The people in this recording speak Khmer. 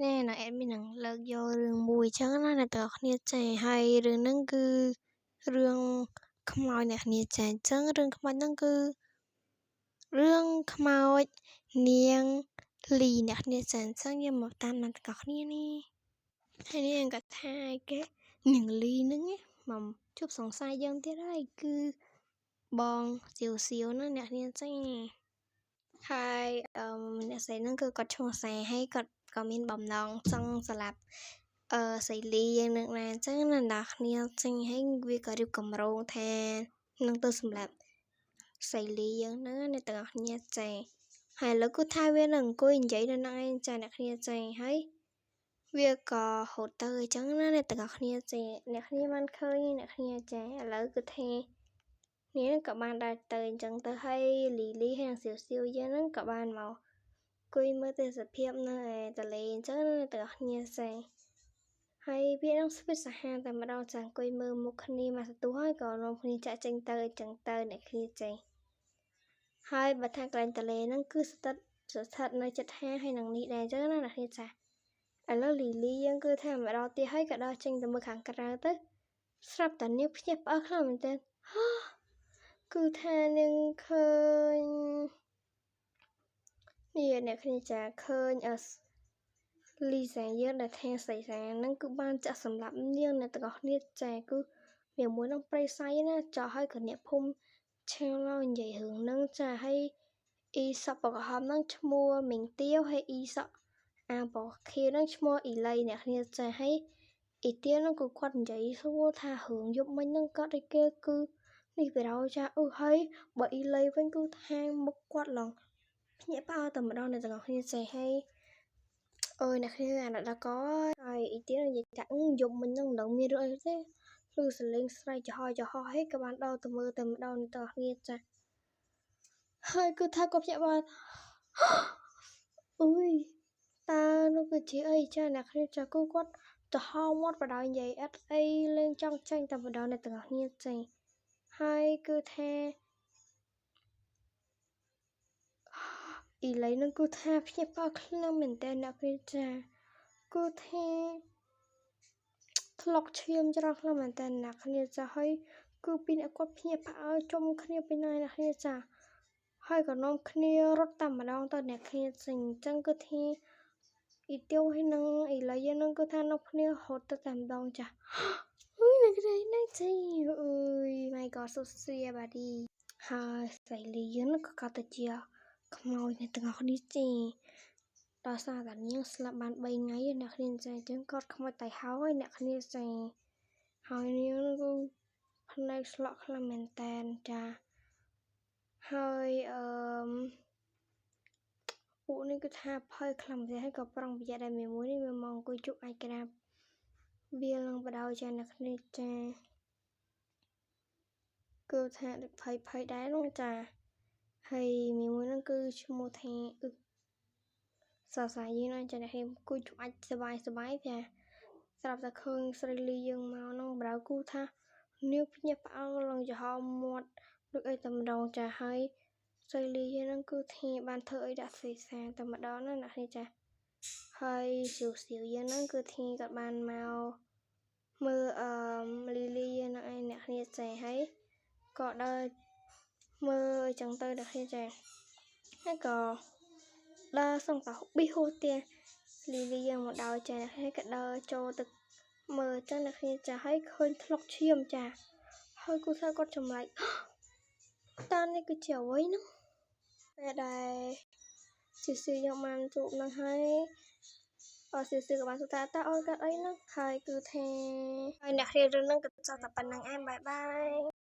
ណែនៅអេដមីននឹងលើកយករឿងមួយអញ្ចឹងណាអ្នកទាំងអស់គ្នាចេះហើយរឿងហ្នឹងគឺរឿងខ្មោចអ្នកគ្នាចេះអញ្ចឹងរឿងខ្មោចហ្នឹងគឺរឿងខ្មោចនាងលីអ្នកគ្នាចេះអញ្ចឹងយើងមកតាមអ្នកទាំងអស់គ្នានេះហើយនាងគាត់ថាគេនាងលីហ្នឹងមកជួបសង្ស័យយើងទៀតហើយគឺបងសៀវសៀវហ្នឹងអ្នកគ្នាចេះហើយអ្នកស្រីហ្នឹងគឺគាត់ឈ្មោះសាហើយគាត់ក៏មានបំណងចង់ស្លាប់សៃលីយ៉ាងនឹងណាអញ្ចឹងណាអ្នកគ្នាចេញហើយវាក៏រៀបកម្រងថានឹងទៅសម្លាប់សៃលីយ៉ាងហ្នឹងអ្នកទាំងអស់គ្នាចេះហើយឥឡូវគឺថាវានឹងអង្គុយនិយាយនៅនឹងឯងចាអ្នកគ្នាចេះហើយវាក៏ហូតទៅអញ្ចឹងណាអ្នកទាំងអស់គ្នាចេះអ្នកគ្នាបានឃើញអ្នកគ្នាចេះឥឡូវគឺថានេះក៏បានដើរទៅអញ្ចឹងទៅហើយលីលីហើយនឹងសៀវសៀវយើងហ្នឹងក៏បានមកគួយមើលទេសភាពនៅឯទន្លេអញ្ចឹងទាំងអស់គ្នាសេហើយវានឹងស្វិតសាហាវតែម្ដងចាអង្គុយមើលមុខគ្នាមកសន្ទុះហើយក៏នាំគ្នាចាក់ចេញទៅអញ្ចឹងទៅអ្នកគ្នាចេះហើយបើថាកន្លែងទន្លេហ្នឹងគឺស្ថិតនៅចិត្តហាងហើយនឹងនេះដែរអញ្ចឹងណាអ្នកគ្នាចាឥឡូវលីលីយើងគឺថាម្ដងទៀតហើយក៏ដល់ចេញទៅមើលខាងក្រៅទៅស្រាប់តែនាងភ្ញាក់ផ្អើលខ្លាំងមែនទែនគឺថានាងឃើញនេះអ្នកគ្នាចាឃើញលីសាយើងដែលថាសៃសាហ្នឹងគឺបានចាក់សម្លាប់នាងអ្នកទាំងអស់គ្នាចាគឺវាមួយនឹងប្រិស័យណាចោះឲ្យក៏អ្នកភូមិឆាឡោនិយាយរឿងហ្នឹងចាឲ្យអ៊ីសក់បកហមហ្នឹងឈ្មោះមីងទាវហើយអ៊ីសក់អាបខៀហ្នឹងឈ្មោះអ៊ីលីអ្នកគ្នាចាឲ្យអ៊ីទាវហ្នឹងគឺគាត់និយាយសួរថារឿងយប់មិញហ្នឹងគាត់ឲ្យគេគឺនេះបិរោចាហើយបើអ៊ីលីវិញគឺថាមុខគាត់ឡងភ្ញាក់ផ្អើលតែម្ដងអ្នកទាំងអស់គ្នាចេះហើយអើយអ្នកគ្នាអាណដល់កហើយអ៊ីទៀននិយាយថាយប់មិញហ្នឹងមិនមានរឿងអីទេគឺសលេងស្រែកចំហហើយក៏បានដល់ទៅមើលតែម្ដងអ្នកទាំងអស់គ្នាចាហើយគឺថាគាត់ភ្ញាក់ផ្អើលអើយតើនោះគឺជាអីចាអ្នកគ្នាចាគឺគាត់ចំហមាត់បដ ாய் និយាយអត់អីលេងចង់ចេញតែម្ដងអ្នកទាំងអស់គ្នាចេះហើយគឺថាអ៊ីឡៃនឹងគឺថាភ្ញាក់ផ្អើលខ្លាំងមែនតើអ្នកគ្នាចាគឺថាថ្លុកឈាមច្រើនខ្លាំងមែនតើអ្នកគ្នាចាហើយគឺពីអ្នកគាត់ភ្ញាក់ផ្អើលជុំគ្នាពីណាអ្នកគ្នាចាហើយក៏នាំគ្នារត់តាមម្ដងទៅអ្នកគ្នាចេញអញ្ចឹងគឺថាអ៊ីទៀវហើយនឹងអ៊ីឡៃនឹងគឺថានាំគ្នារត់ទៅតែម្ដងចាអើយអ្នកគ្នាណាចេះអើយ my god so sad buddy ហើយសៃលីយើងក៏គាត់ទៅជាខ្មោចអ្នកទាំងអស់គ្នាចេះដោយសារតែនាងស្លាប់បាន3ថ្ងៃអ្នកគ្នាចាអញ្ចឹងគាត់ខ្មោចតៃហើយអ្នកគ្នាចាហើយនាងគឺភ្នែកស្លក់ខ្លាំងមែនតែនចាហើយពួកនេះគឺថាភ័យខ្លាំងមែនហើយក៏ប្រុងប្រយ័ត្នដែរមួយនេះវាមកអង្គុយជក់អាចក្រាបវានឹងបដ ாய் ចាអ្នកគ្នាចាគឺថាដូចភ័យដែរនោះចាហើយមួយហ្នឹងគឺឈ្មោះថាសរសៃយើងណាចាអ្នកខ្ញុំគួយជក់អាចសบายចាស្រាប់តែឃើញស្រីលីយើងមកនោះបដ ாய் គូថានាងភ្ញាក់ផ្អើលឡើងចំហមាត់ដូចអីតែម្ដងចាហើយស្រីលីយើងហ្នឹងគឺថាបានធ្វើអីដាក់សេសាតែម្ដងណាអ្នកនេះចាហើយសៀវយើងហ្នឹងគឺថាគាត់បានមកមើលលីលីយើងហ្នឹងឯងអ្នកគ្នាចាហើយក៏ដើរមើលអញ្ចឹងទៅអ្នកគ្នាចាហើយក៏ដើរសង្កប៊ីហូទៀលីលីយ៉ាងមកដល់ចាហើយក៏ដើរចូលទឹកមើលចឹងអ្នកគ្នាចាហើយឃើញថ្លុកឈាមចាហើយគូថាគាត់ចម្លែកតើនេះគឺជាអ្វីនោះពេលដែលស៊ីយ៉ាងបានជួបនឹងហើយស៊ីក៏បានសួរថាតើអូនកើតអីនោះហើយគឺថាហើយអ្នករៀនរឿងហ្នឹងក៏ចប់តែប៉ុណ្្នឹងឯងបាយបាយ